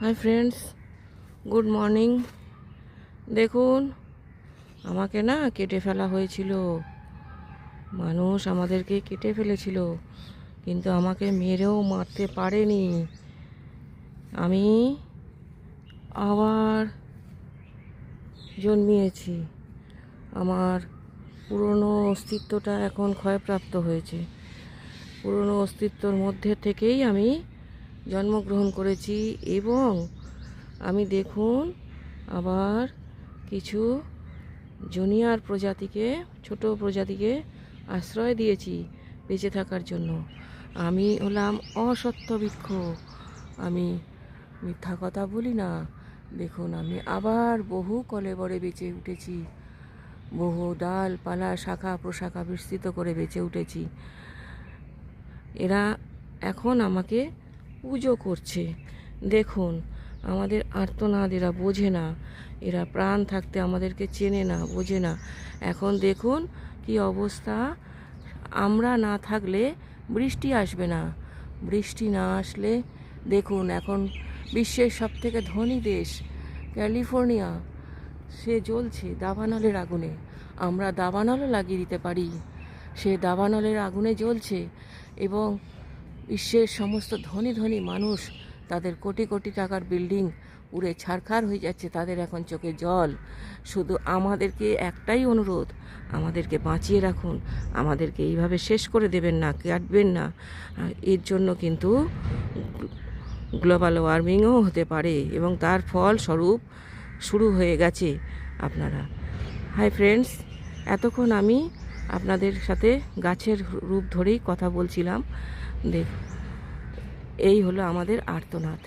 Hi friends, good morning. দেখুন, আমাকে না কেটে ফেলা হয়েছিল, মানুষ আমাদেরকে কেটে ফেলেছিল, কিন্তু আমাকে মেরেও মারতে পারেনি। আমি আবার জন্মিয়েছি। আমার পুরনো অস্তিত্বটা এখন ক্ষয়প্রাপ্ত হয়েছে। পুরনো অস্তিত্বর মধ্যে থেকেই আমি জন্মগ্রহণ করেছি এবং আমি দেখুন আবার কিছু জুনিয়র প্রজাতিকে, ছোট প্রজাতিকে আশ্রয় দিয়েছি বেঁচে থাকার জন্য। আমি হলাম অসত্য বৃক্ষ, আমি মিথ্যা কথা বলি না। দেখুন, আমি আবার বহু কলেবরে বেঁচে উঠেছি, বহু ডালপালা শাখা প্রশাখা বিস্তৃত করে বেঁচে উঠেছি। এরা এখন আমাকে পুজো করছে। দেখুন, আমাদের আর্তনাদ এরা বোঝে না, এরা প্রাণ থাকতে আমাদেরকে চেনে না, বোঝে না। এখন দেখুন কি অবস্থা, আমরা না থাকলে বৃষ্টি আসবে না। বৃষ্টি না আসলে দেখুন, এখন বিশ্বের সবথেকে ধনী দেশ ক্যালিফোর্নিয়া, সে জ্বলছে দাবানলের আগুনে। আমরা দাবানলও লাগিয়ে দিতে পারি, সে দাবানলের আগুনে জ্বলছে এবং বিশ্বের সমস্ত ধনী ধনী মানুষ, তাদের কোটি কোটি টাকার বিল্ডিং পুড়ে ছারখার হয়ে যাচ্ছে, তাদের এখন চোখে জল। শুধু আমাদেরকে একটাই অনুরোধ, আমাদেরকে বাঁচিয়ে রাখুন, আমাদেরকে এইভাবে শেষ করে দেবেন না, কাটবেন না। এর জন্য কিন্তু গ্লোবাল ওয়ার্মিংও হতে পারে এবং তার ফল স্বরূপ শুরু হয়ে গেছে আপনারা। হাই ফ্রেন্ডস, এতক্ষণ আমি আপনাদের সাথে গাছের রূপ ধরেই কথা বলছিলাম। দেখ, এই হলো আমাদের আর্তনাদ।